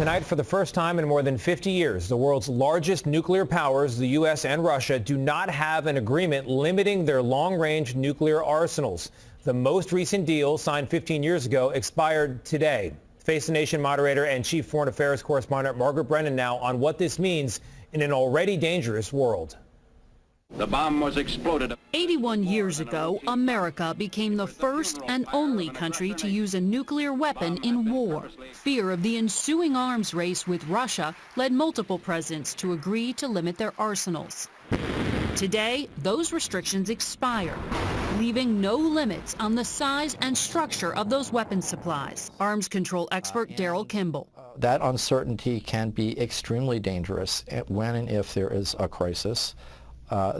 Tonight, for the first time in more than 50 years, the world's largest nuclear powers, the U.S. and Russia, do not have an agreement limiting their long-range nuclear arsenals. The most recent deal, signed 15 years ago, expired today. Face the Nation moderator and chief foreign affairs correspondent Margaret Brennan now on what this means in an already dangerous world. The bomb was exploded. 81 years ago, America became the first and only country to use a nuclear weapon in war. Fear of the ensuing arms race with Russia led multiple presidents to agree to limit their arsenals. Today, those restrictions expire, leaving no limits on the size and structure of those weapon supplies. Arms control expert Daryl Kimball. That uncertainty can be extremely dangerous when and if there is a crisis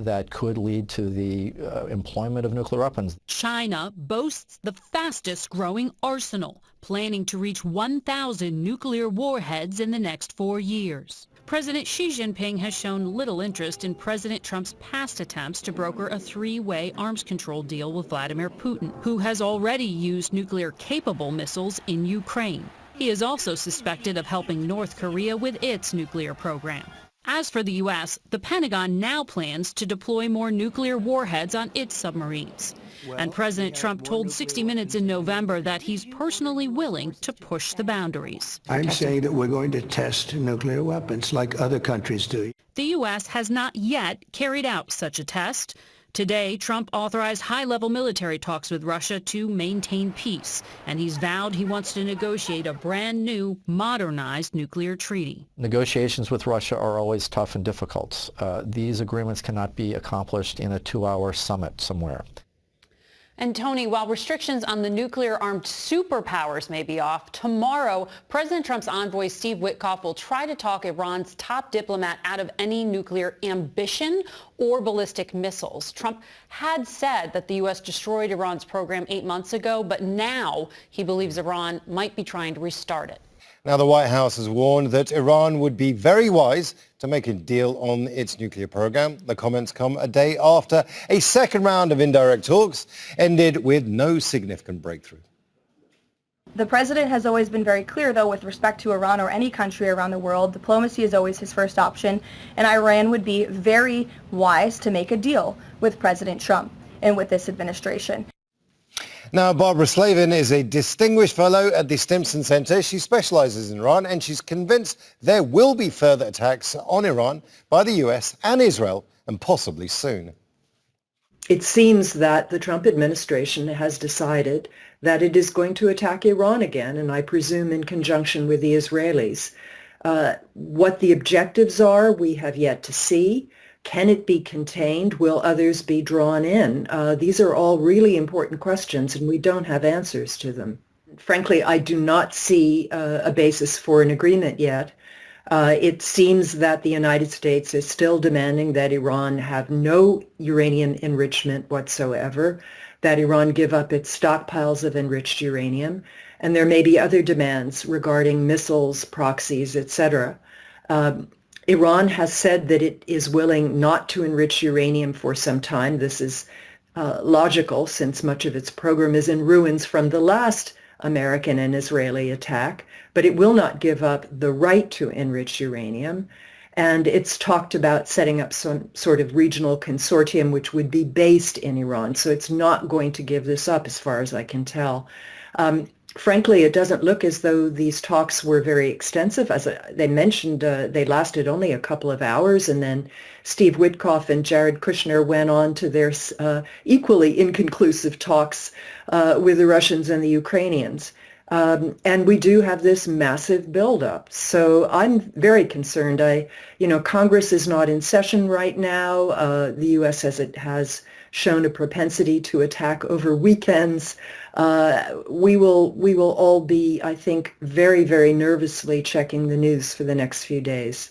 that could lead to the employment of nuclear weapons. China boasts the fastest growing arsenal, planning to reach 1,000 nuclear warheads in the next 4 years. President Xi Jinping has shown little interest in President Trump's past attempts to broker a three-way arms control deal with Vladimir Putin, who has already used nuclear-capable missiles in Ukraine. He is also suspected of helping North Korea with its nuclear program. As for the U.S., the Pentagon now plans to deploy more nuclear warheads on its submarines. And President Trump told 60 Minutes in November that he's personally willing to push the boundaries. I'm saying that we're going to test nuclear weapons like other countries do. The U.S. has not yet carried out such a test. Today, Trump authorized high-level military talks with Russia to maintain peace, and he's vowed he wants to negotiate a brand-new, modernized nuclear treaty. Negotiations with Russia are always tough and difficult. These agreements cannot be accomplished in a 2-hour summit somewhere. And Tony, while restrictions on the nuclear-armed superpowers may be off, tomorrow President Trump's envoy Steve Witkoff will try to talk Iran's top diplomat out of any nuclear ambition or ballistic missiles. Trump had said that the U.S. destroyed Iran's program 8 months ago, but now he believes Iran might be trying to restart it. Now, the White House has warned that Iran would be very wise to make a deal on its nuclear program. The comments come a day after a second round of indirect talks ended with no significant breakthrough. The president has always been very clear, though, with respect to Iran or any country around the world. Diplomacy is always his first option, and Iran would be very wise to make a deal with President Trump and with this administration. Now, Barbara Slavin is a distinguished fellow at the Stimson Center. She specializes in Iran, and she's convinced there will be further attacks on Iran by the US and Israel, and possibly soon. It seems that the Trump administration has decided that it is going to attack Iran again, and I presume in conjunction with the Israelis. What the objectives are, we have yet to see. Can it be contained? Will others be drawn in? These are all really important questions, and we don't have answers to them. Frankly, I do not see a basis for an agreement yet. It seems that the United States is still demanding that Iran have no uranium enrichment whatsoever, that Iran give up its stockpiles of enriched uranium, and there may be other demands regarding missiles, proxies, etc. Iran has said that it is willing not to enrich uranium for some time. This is logical, since much of its program is in ruins from the last American and Israeli attack, but it will not give up the right to enrich uranium. And it's talked about setting up some sort of regional consortium which would be based in Iran. So it's not going to give this up, as far as I can tell. Frankly, it doesn't look as though these talks were very extensive. As they mentioned, they lasted only a couple of hours, and then Steve Witkoff and Jared Kushner went on to their equally inconclusive talks with the Russians and the Ukrainians. And we do have this massive buildup. So I'm very concerned. Congress is not in session right now. The U.S. has shown a propensity to attack over weekends. We will all be, I think, very, very nervously checking the news for the next few days.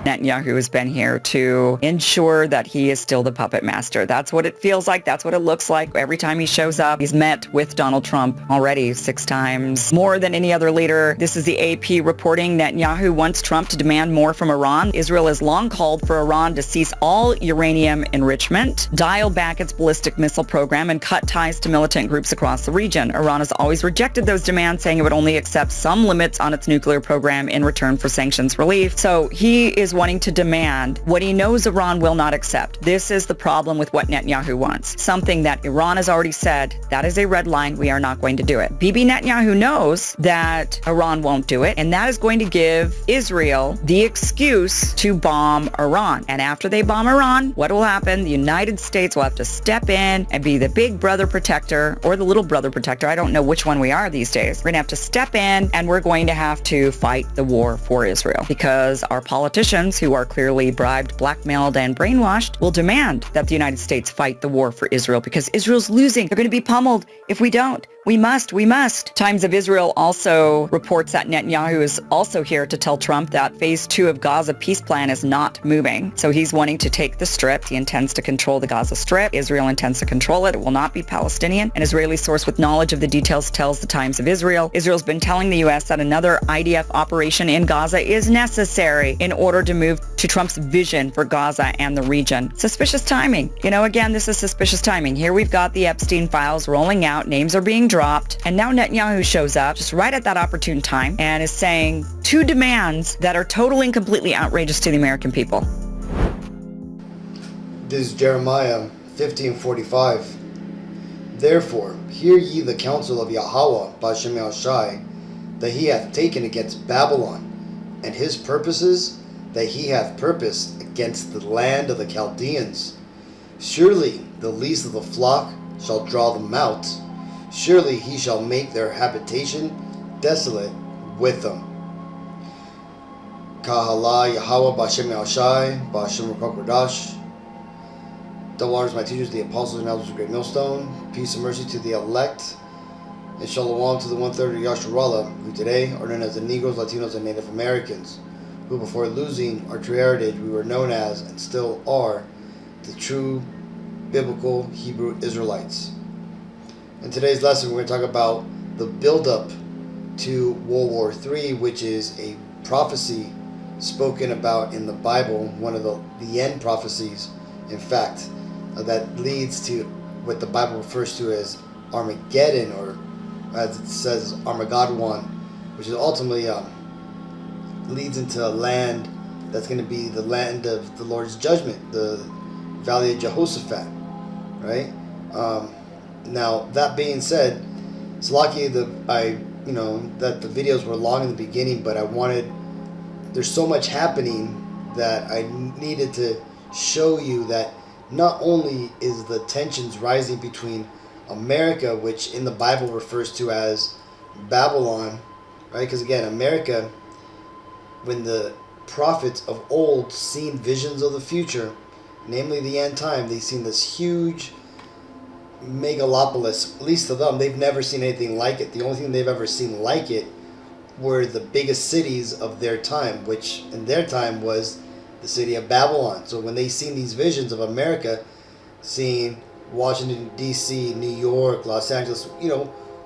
Netanyahu has been here to ensure that he is still the puppet master. That's what it feels like. That's what it looks like. Every time he shows up, he's met with Donald Trump already 6 times, more than any other leader. This is the AP reporting. Netanyahu wants Trump to demand more from Iran. Israel has long called for Iran to cease all uranium enrichment, dial back its ballistic missile program, and cut ties to militant groups across the region. Iran has always rejected those demands, saying it would only accept some limits on its nuclear program in return for sanctions relief. So he is wanting to demand what he knows Iran will not accept. This is the problem with what Netanyahu wants. Something that Iran has already said, that is a red line, we are not going to do it. Bibi Netanyahu knows that Iran won't do it, and that is going to give Israel the excuse to bomb Iran. And after they bomb Iran, what will happen? The United States will have to step in and be the big brother protector or the little brother protector. I don't know which one we are these days. We're going to have to step in, and we're going to have to fight the war for Israel, because our politicians, who are clearly bribed, blackmailed, and brainwashed, will demand that the United States fight the war for Israel, because Israel's losing. They're going to be pummeled if we don't. We must. Times of Israel also reports that Netanyahu is also here to tell Trump that phase 2 of Gaza peace plan is not moving. So he's wanting to take the Strip. He intends to control the Gaza Strip. Israel intends to control it. It will not be Palestinian. An Israeli source with knowledge of the details tells the Times of Israel. Israel's been telling the U.S. that another IDF operation in Gaza is necessary in order to move to Trump's vision for Gaza and the region. Suspicious timing. Again, this is suspicious timing. Here we've got the Epstein files rolling out. Names are being dropped. And now Netanyahu shows up just right at that opportune time and is saying 2 demands that are totally and completely outrageous to the American people. This is Jeremiah 15:45. Therefore, hear ye the counsel of Yahweh, Bashem Yahushai, that he hath taken against Babylon, and his purposes that he hath purposed against the land of the Chaldeans. Surely the least of the flock shall draw them out. Surely he shall make their habitation desolate with them. Kahala Yahweh Bashem Yahushai, Bashem Ruach. Double honors my teachers, the apostles and elders of Great Millstone. Peace and mercy to the elect. And shalom to the 1/3 of Yasharallah, who today are known as the Negroes, Latinos, and Native Americans, who before losing our true heritage, we were known as, and still are, the true biblical Hebrew Israelites. In today's lesson, we're going to talk about the buildup to World War III, which is a prophecy spoken about in the Bible, one of the end prophecies, in fact, that leads to what the Bible refers to as Armageddon, or as it says, Armageddon, which is ultimately leads into a land that's going to be the land of the Lord's judgment, the Valley of Jehoshaphat, right? Now, that being said, it's lucky that that the videos were long in the beginning, but there's so much happening that I needed to show you that not only is the tensions rising between America, which in the Bible refers to as Babylon, right? Because again, America, when the prophets of old seen visions of the future, namely the end time, they seen this huge megalopolis. At least to them, they've never seen anything like it. The only thing they've ever seen like it were the biggest cities of their time, which in their time was the city of Babylon. So when they seen these visions of America, seeing Washington, D.C., New York, Los Angeles,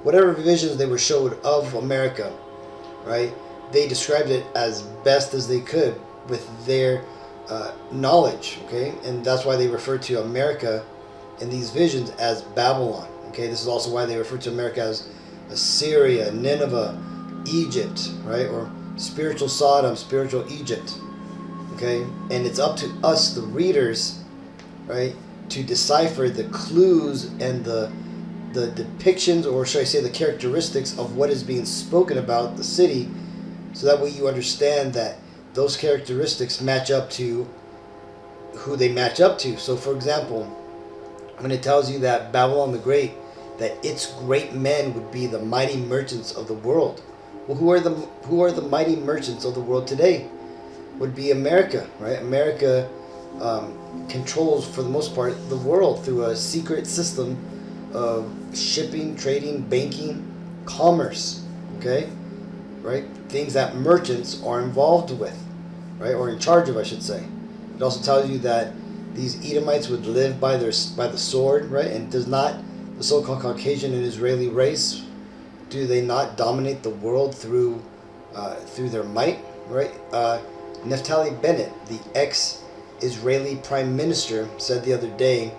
whatever visions they were showed of America, right? They described it as best as they could with their knowledge, okay? And that's why they refer to America in these visions as Babylon, okay? This is also why they refer to America as Assyria, Nineveh, Egypt, right? Or spiritual Sodom, spiritual Egypt, okay? And it's up to us, the readers, right, to decipher the clues and the depictions, or should I say the characteristics of what is being spoken about the city, so that way you understand that those characteristics match up to who they match up to. So for example, when it tells you that Babylon the Great, that its great men would be the mighty merchants of the world. Well, who are the mighty merchants of the world today? Would be America, right? America controls, for the most part, the world through a secret system of shipping, trading, banking, commerce, okay? Right? Things that merchants are involved with, right? Or in charge of, I should say. It also tells you that these Edomites would live by the sword, right? And does not the so-called Caucasian and Israeli race, do they not dominate the world through their might, right? Naftali Bennett, the ex-Israeli prime minister, said the other day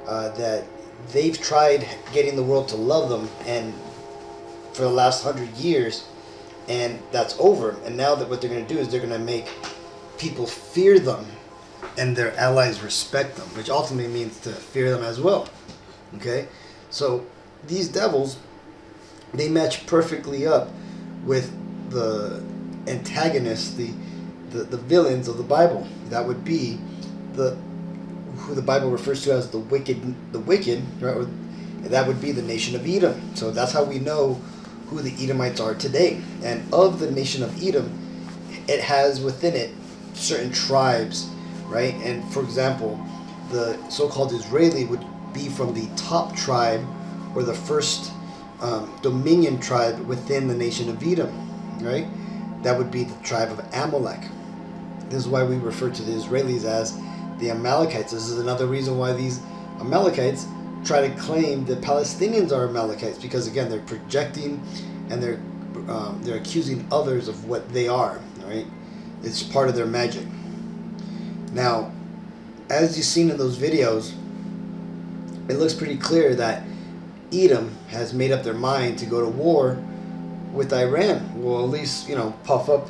that they've tried getting the world to love them, and for the last 100 years, and that's over. And now that what they're going to do is they're going to make people fear them and their allies respect them, which ultimately means to fear them as well. Okay, so these devils, they match perfectly up with the antagonists, the villains of the Bible. That would be who the Bible refers to as the wicked, right? Or that would be the nation of Edom. So that's how we know who the Edomites are today. And of the nation of Edom, it has within it certain tribes, right? And for example, the so-called Israeli would be from the top tribe, or the first dominion tribe within the nation of Edom, right? That would be the tribe of Amalek. This is why we refer to the Israelis as the Amalekites. This is another reason why these Amalekites try to claim the Palestinians are Amalekites, because again, they're projecting and they're accusing others of what they are, right? It's part of their magic. Now, as you've seen in those videos, it looks pretty clear that Edom has made up their mind to go to war with Iran. Well, at least, puff up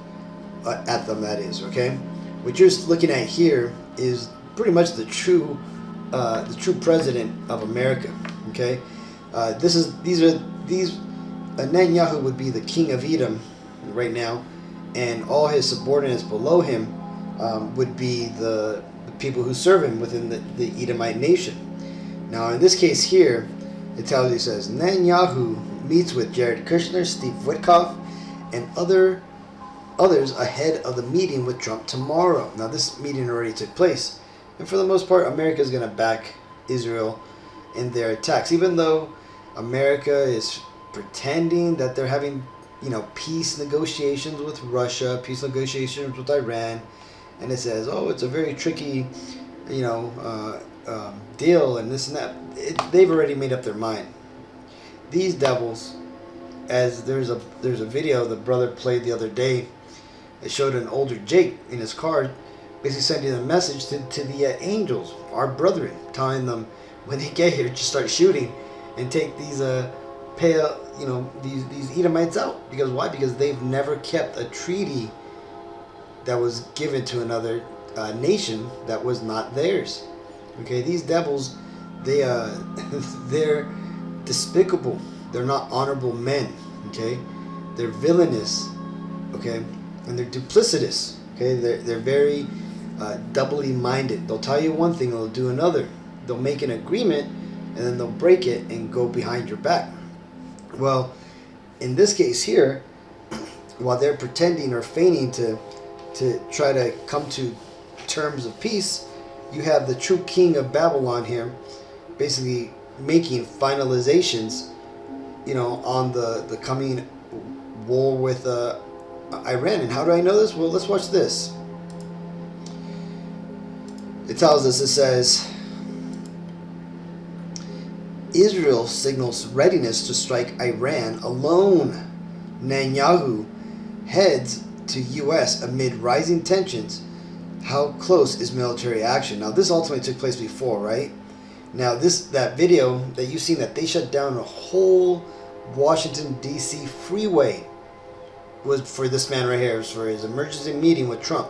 at them, that is, okay? What you're looking at here is pretty much the true president of America, okay? Netanyahu would be the king of Edom right now, and all his subordinates below him would be the people who serve him within the Edomite nation. Now, in this case here, it says, Netanyahu meets with Jared Kushner, Steve Witkoff, and others ahead of the meeting with Trump tomorrow. Now, this meeting already took place, and for the most part, America is going to back Israel in their attacks, even though America is pretending that they're having, peace negotiations with Russia, peace negotiations with Iran, and it says, oh, it's a very tricky, deal and this and that. They've already made up their mind. These devils, as there's a video the brother played the other day, it showed an older Jake in his car, basically sending a message to the angels, our brethren, telling them when they get here, just start shooting and take these these Edomites out. Because why? Because they've never kept a treaty that was given to another nation that was not theirs. Okay, these devils, they're despicable. They're not honorable men. Okay, they're villainous. Okay, and they're duplicitous. Okay, they're very doubly minded. They'll tell you one thing, they'll do another. They'll make an agreement and then they'll break it and go behind your back. Well, in this case here, while they're pretending or feigning to try to come to terms of peace, you have the true king of Babylon here basically making finalizations, on the coming war with Iran. And how do I know this? Well, let's watch this. It tells us, it says, Israel signals readiness to strike Iran alone. Netanyahu heads to U.S. amid rising tensions. How close is military action? Now, this ultimately took place before, right? Now, that video that you've seen, that they shut down a whole Washington, D.C. freeway, was for this man right here. It was for his emergency meeting with Trump.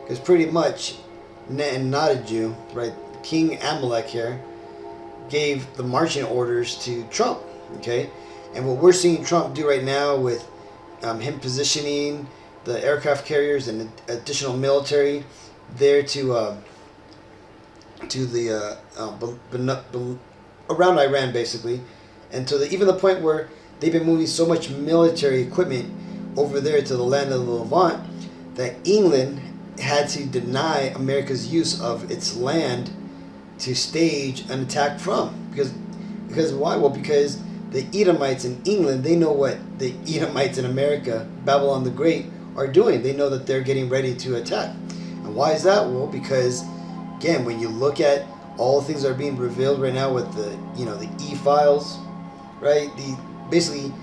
Because pretty much, and not a Jew, right? King Amalek here gave the marching orders to Trump, okay? And what we're seeing Trump do right now with him positioning the aircraft carriers and additional military there around Iran, basically, and to even the point where they've been moving so much military equipment over there to the land of the Levant that England had to deny America's use of its land to stage an attack from. Because why? Well, because the Edomites in England, they know what the Edomites in America, Babylon the Great, are doing. They know that they're getting ready to attack. And why is that? Well, because again, when you look at all the things that are being revealed right now with the, the E-files, right? Basically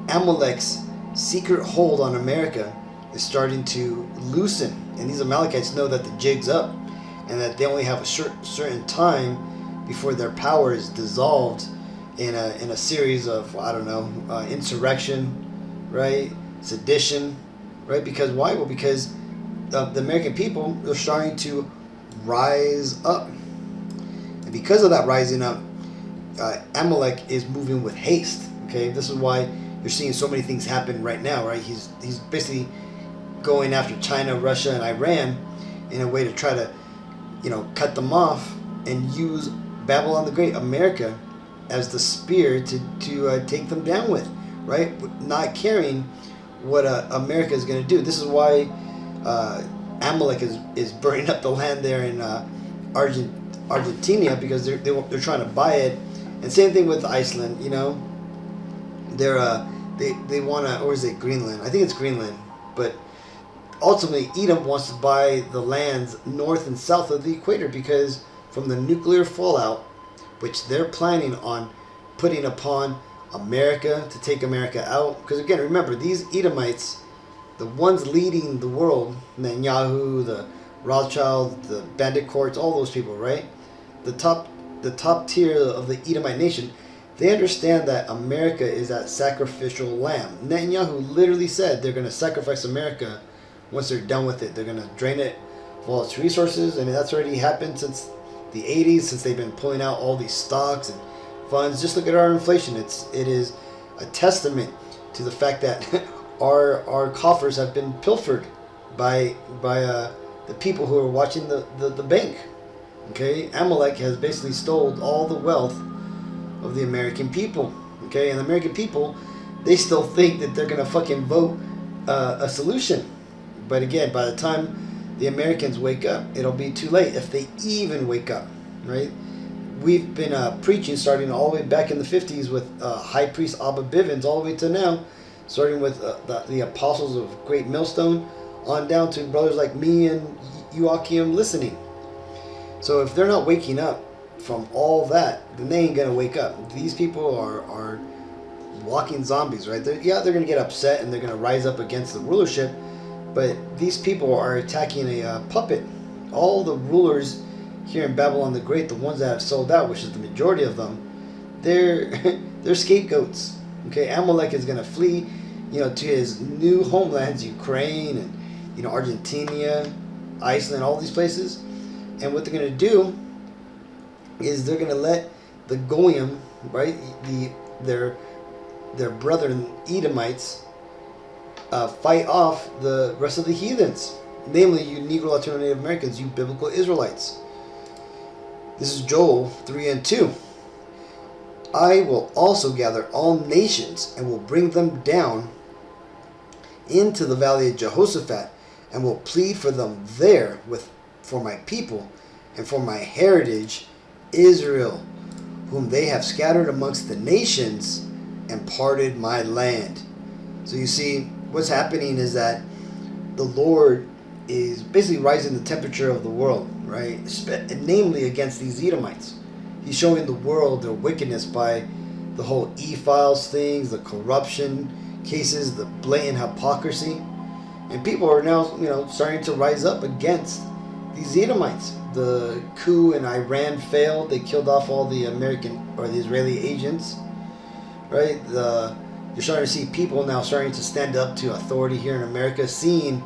Amalek's secret hold on America is starting to loosen, and these Amalekites know that the jig's up, and that they only have a certain time before their power is dissolved in a series of, I don't know, insurrection, right? Sedition, right? Because why? Well, because the American people are starting to rise up, and because of that rising up, Amalek is moving with haste. Okay, this is why you're seeing so many things happen right now, right? He's basically going after China, Russia, and Iran in a way to try to, cut them off and use Babylon the Great, America, as the spear to take them down with, right? Not caring what America is going to do. This is why Amalek is burning up the land there in Argentina, because they're trying to buy it. And same thing with Iceland, they want to, or is it Greenland? I think it's Greenland, but ultimately Edom wants to buy the lands north and south of the equator, because from the nuclear fallout, which they're planning on putting upon America to take America out. Because again, remember, these Edomites, the ones leading the world, Netanyahu, the Rothschild, the bandit courts, all those people, right? The top tier of the Edomite nation, they understand that America is that sacrificial lamb. Netanyahu literally said they're going to sacrifice America once they're done with it. They're going to drain it of all its resources. I mean, that's already happened since the 80s, since they've been pulling out all these stocks and funds. Just look at our inflation. It is a testament to the fact that our coffers have been pilfered by the people who are watching the bank. Okay, Amalek has basically stole all the wealth of the American people. Okay, and the American people, they still think that they're gonna fucking vote a solution. But again, by the time the Americans wake up, it'll be too late, if they even wake up, right? We've been preaching starting all the way back in the 50s with High Priest Abba Bivens, all the way to now, starting with the apostles of Great Millstone, on down to brothers like me and Joachim listening. So if they're not waking up from all that, then they ain't gonna wake up. These people are walking zombies, right? They're gonna get upset and they're gonna rise up against the rulership, but these people are attacking a puppet. All the rulers here in Babylon the Great, the ones that have sold out, which is the majority of them, they're scapegoats. Okay, Amalek is gonna flee, to his new homelands, Ukraine and Argentina, Iceland, all these places. And what they're gonna do is they're gonna let the Goyim, right, their brethren Edomites, fight off the rest of the heathens, namely you Negro Latino Native Americans, you biblical Israelites. This is Joel 3:2. I will also gather all nations and will bring them down into the valley of Jehoshaphat, and will plead for them there for my people and for my heritage Israel, whom they have scattered amongst the nations and parted my land. So you see, what's happening is that the Lord is basically rising the temperature of the world, right? Namely against these Edomites. He's showing the world their wickedness by the whole E-files things, the corruption cases, the blatant hypocrisy. And people are now, starting to rise up against these Edomites. The coup in Iran failed. They killed off all the American or the Israeli agents, right? You're starting to see people now starting to stand up to authority here in America, seeing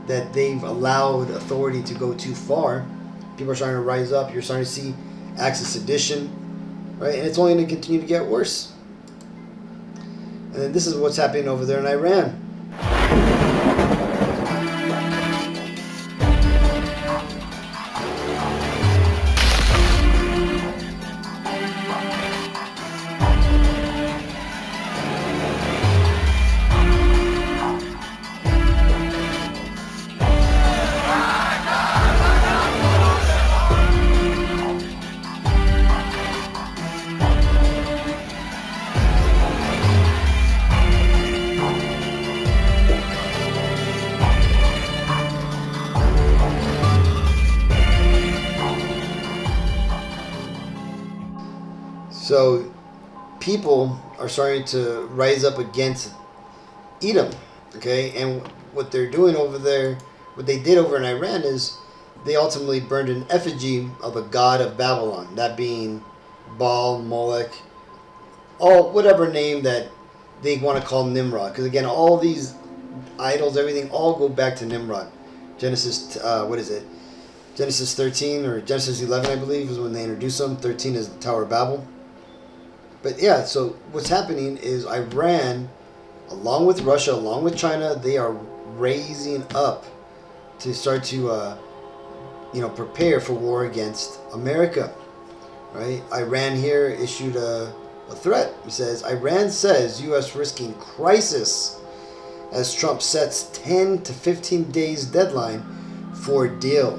that they've allowed authority to go too far. People are starting to rise up. You're starting to see acts of sedition, right? And it's only going to continue to get worse. And then this is what's happening over there in Iran. So people are starting to rise up against Edom, okay? And what they're doing over there, what they did over in Iran is they ultimately burned an effigy of a god of Babylon, that being Baal, Molech, all whatever name that they want to call Nimrod. Because again, all these idols, everything, all go back to Nimrod. Genesis, Genesis 13 or Genesis 11, I believe, is when they introduce them. 13 is the Tower of Babel. But yeah, so what's happening is Iran, along with Russia, along with China, they are raising up to start to, prepare for war against America, right? Iran here issued a threat. It says, Iran says U.S. risking crisis as Trump sets 10 to 15 days deadline for deal.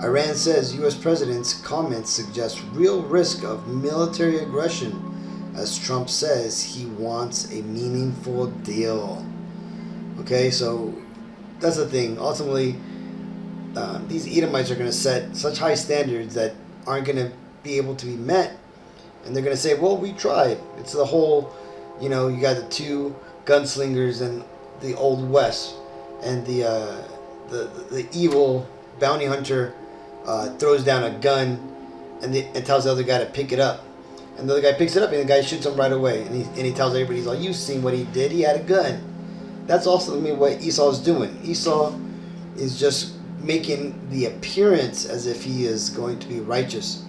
Iran says U.S. President's comments suggest real risk of military aggression as Trump says he wants a meaningful deal. Okay, so that's the thing. Ultimately, these Edomites are going to set such high standards that aren't going to be able to be met. And they're going to say, well, we tried. It's the whole, you got the two gunslingers in the Old West, and the evil bounty hunter throws down a gun and tells the other guy to pick it up. And the other guy picks it up and the guy shoots him right away. And he tells everybody, he's like, you've seen what he did. He had a gun. That's also what Esau is doing. Esau is just making the appearance as if he is going to be righteous.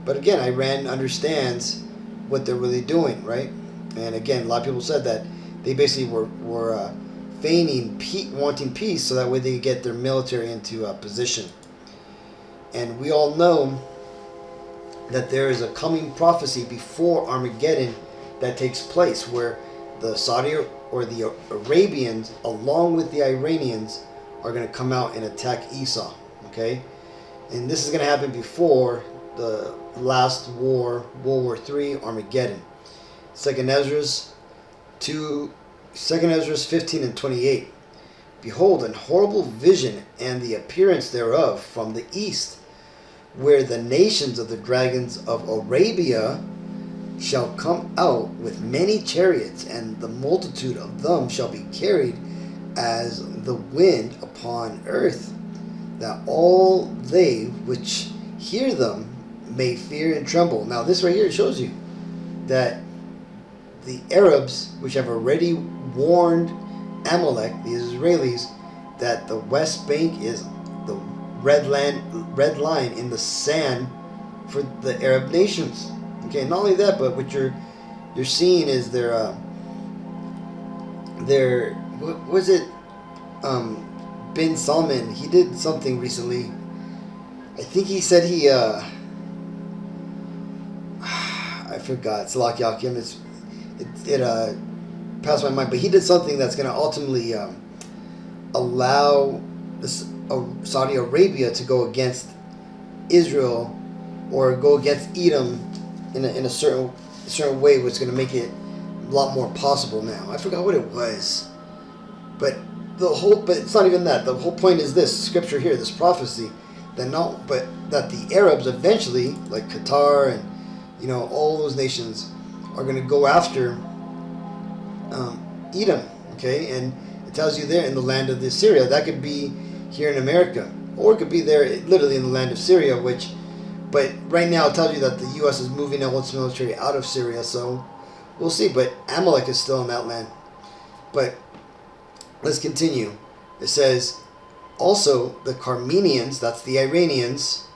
But again, Iran understands what they're really doing, right? And again, a lot of people said that they basically were feigning wanting peace so that way they could get their military into a position. And we all know that there is a coming prophecy before Armageddon that takes place where the Saudi or the Arabians along with the Iranians are going to come out and attack Esau, okay? And this is going to happen before the last war, World War III, Armageddon. 2nd Ezra's 15 and 28. Behold, an horrible vision and the appearance thereof from the east, where the nations of the dragons of Arabia shall come out with many chariots, and the multitude of them shall be carried as the wind upon earth, that all they which hear them may fear and tremble. Now this right here shows you that the Arabs, which have already warned Amalek, the Israelis, that the West Bank is the red line in the sand for the Arab nations. Okay, not only that, but what you're seeing is their what was it? Bin Salman, he did something recently. I think he said he I forgot. Salak Yakim. It passed my mind, but he did something that's going to ultimately allow Saudi Arabia to go against Israel or go against Edom in a certain way, which is going to make it a lot more possible now. I forgot what it was, but it's not even that. The whole point is this scripture here, this prophecy, that the Arabs eventually, like Qatar and all those nations, are going to go after Edom. Okay, and it tells you there in the land of Syria. That could be here in America, or it could be there literally in the land of Syria, but right now it tells you that the U.S. is moving all its military out of Syria, so we'll see. But Amalek is still in that land. But let's continue. It says, also the Carmenians, that's the Iranians,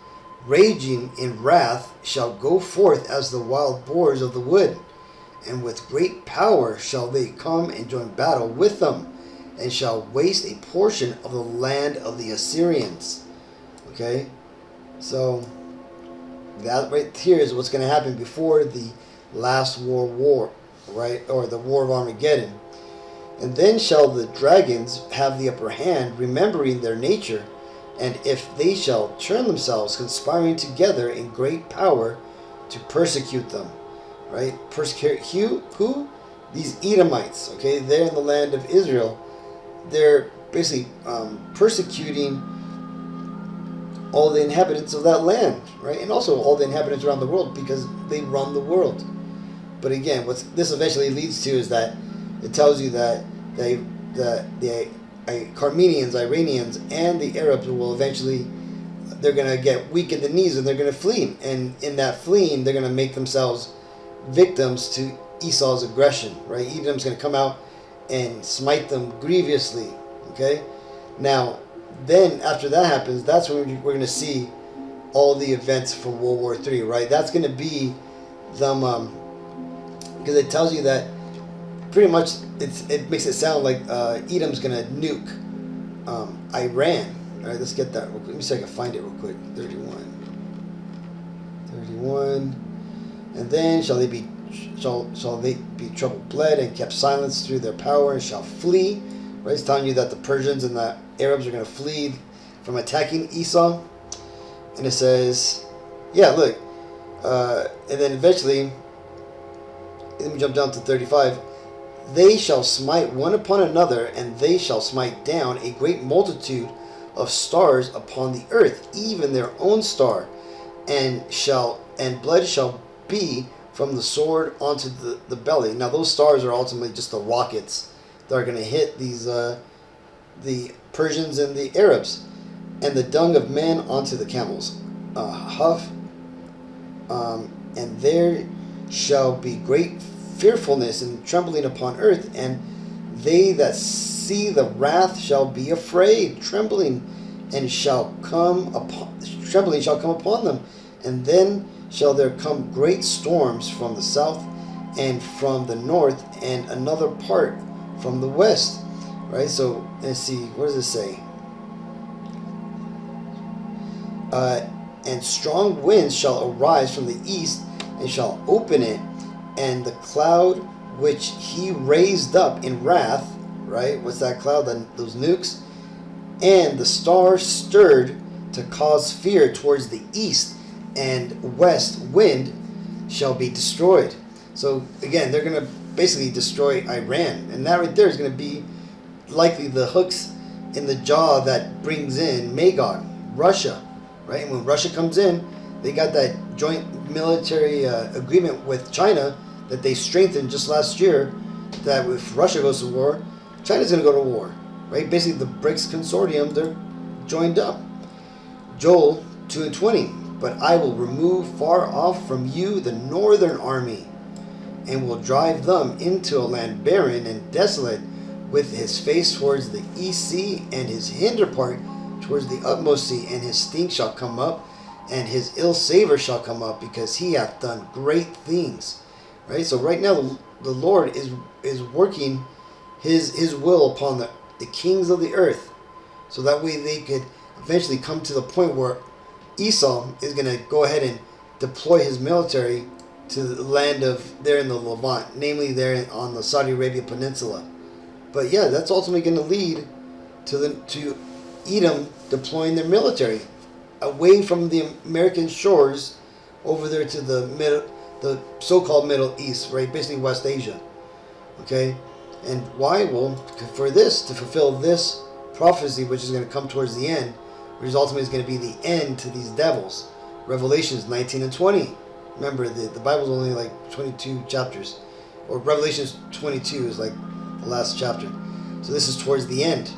raging in wrath, shall go forth as the wild boars of the wood, and with great power shall they come and join battle with them, and shall waste a portion of the land of the Assyrians. Okay, so that right here is what's going to happen before the last world war, right, or the war of Armageddon. And then shall the dragons have the upper hand, remembering their nature, and if they shall turn themselves, conspiring together in great power to persecute them. Right? Persecute who? These Edomites. Okay, they're in the land of Israel. They're basically persecuting all the inhabitants of that land, right? And also all the inhabitants around the world, because they run the world. But again, what this eventually leads to is that it tells you that the Armenians, Iranians, and the Arabs will eventually, they're going to get weak in the knees and they're going to flee. And in that fleeing, they're going to make themselves victims to Esau's aggression, right? Edom's going to come out and smite them grievously, okay? Now, then after that happens, that's when we're going to see all the events from World War III, right? That's going to be them, because it tells you that pretty much it makes it sound like Edom's going to nuke Iran. All right, let's get that. Let me see if I can find it real quick. 31. And then shall they be trouble bled and kept silence through their power and shall flee. Right, it's telling you that the Persians and the Arabs are going to flee from attacking Esau. And it says, yeah, look, and then eventually, let me jump down to 35. They shall smite one upon another, and they shall smite down a great multitude of stars upon the earth, even their own star, and blood shall be from the sword onto the belly. Now those stars are ultimately just the rockets that are going to hit these the Persians and the Arabs, and the dung of men onto the camels. And there shall be great fearfulness and trembling upon earth, and they that see the wrath shall be afraid. Trembling shall come upon them, and then shall there come great storms from the south and from the north, and another part from the west. Right? So let's see, what does it say? And strong winds shall arise from the east and shall open it, and the cloud which he raised up in wrath, right? What's that cloud? Those nukes. And the stars stirred to cause fear towards the east, and west wind shall be destroyed. So again, they're going to basically destroy Iran, and that right there is going to be likely the hooks in the jaw that brings in Magog, Russia, right? And when Russia comes in, they got that joint military agreement with China that they strengthened just last year, that if Russia goes to war, China's going to go to war, right? Basically, the BRICS consortium, they're joined up. Joel 2:20, but I will remove far off from you the northern army, and will drive them into a land barren and desolate, with his face towards the east sea, and his hinder part towards the utmost sea, and his stink shall come up, and his ill savor shall come up, because he hath done great things. Right? So right now the Lord is working his will upon the kings of the earth, so that way they could eventually come to the point where Esau is going to go ahead and deploy his military to the land of there in the Levant, namely there on the Saudi Arabia Peninsula. But yeah, that's ultimately going to lead to Edom deploying their military away from the American shores over there to the so-called Middle East, right? Basically West Asia. Okay? And why? Well, for this, to fulfill this prophecy, which is going to come towards the end, which is ultimately going to be the end to these devils. Revelations 19 and 20. Remember, the Bible's only like 22 chapters. Or Revelations 22 is like the last chapter. So this is towards the end.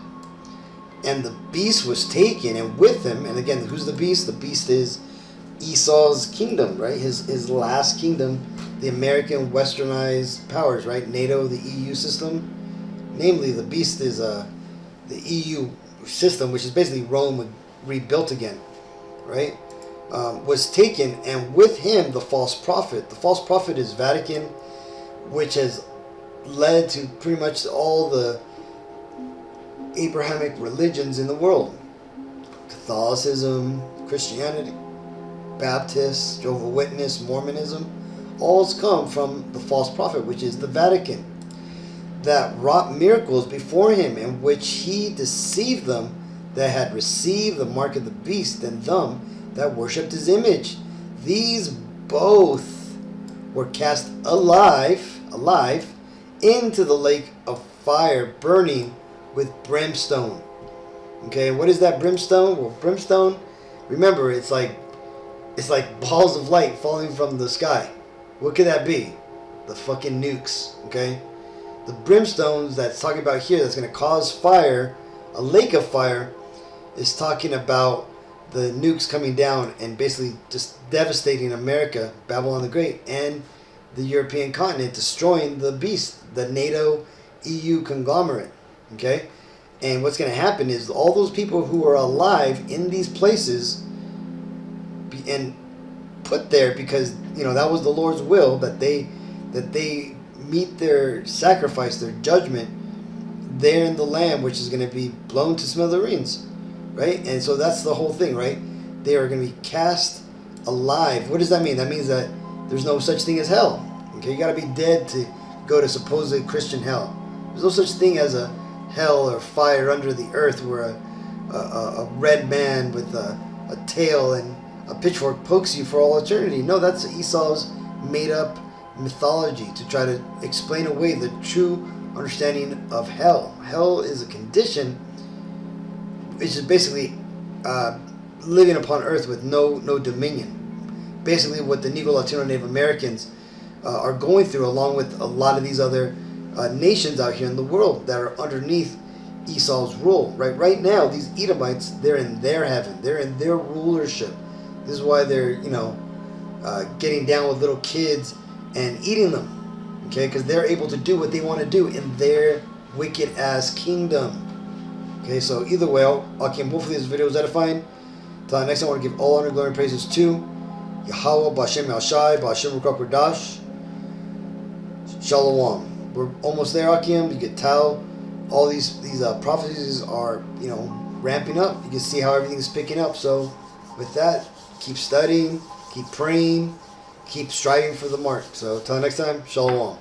And the beast was taken, and with him, and again, who's the beast? The beast is Esau's kingdom, right? His last kingdom, the American westernized powers, right? NATO, the EU system. Namely, the beast is the EU system, which is basically Rome rebuilt again, right? Was taken, and with him the false prophet. The false prophet is Vatican, which has led to pretty much all the Abrahamic religions in the world. Catholicism, Christianity, Baptists, Jehovah's Witness, Mormonism, all's come from the false prophet, which is the Vatican, that wrought miracles before him, in which he deceived them that had received the mark of the beast, and them that worshipped his image. These both were cast alive into the lake of fire, burning with brimstone. Okay, what is that brimstone? Well, brimstone, remember, it's like balls of light falling from the sky. What could that be? the fucking nukes, okay? The brimstones that's talking about here that's going to cause fire, a lake of fire, is talking about the nukes coming down and basically just devastating America, Babylon the Great, and the European continent, destroying the beast, the NATO EU conglomerate, okay? And what's going to happen is all those people who are alive in these places and put there because, you know, that was the Lord's will, that they meet their sacrifice, their judgment there in the land, which is going to be blown to smithereens, right? And so that's the whole thing, right? They are going to be cast alive. What does that mean? That means that there's no such thing as hell. Okay, you got to be dead to go to supposedly Christian hell. There's no such thing as a hell or fire under the earth where a red man with a tail and a pitchfork pokes you for all eternity. No, that's Esau's made up mythology to try to explain away the true understanding of hell. Hell is a condition which is basically living upon earth with no dominion. Basically what the Negro, Latino, Native Americans are going through, along with a lot of these other nations out here in the world that are underneath Esau's rule. Right now, these Edomites, they're in their heaven. They're in their rulership. This is why they're, getting down with little kids and eating them. Okay, because they're able to do what they want to do in their wicked ass kingdom. Okay, so either way, hopefully this video is edifying. Till next time, I want to give all honor, glory, and praises to Yahweh, B'Hashem Yahushai, B'Hashem Ruach Kodash. Shalom. We're almost there, Akim. You can tell all these prophecies are, ramping up. You can see how everything's picking up. So with that, keep studying, keep praying, keep striving for the mark. So till next time, Shalom.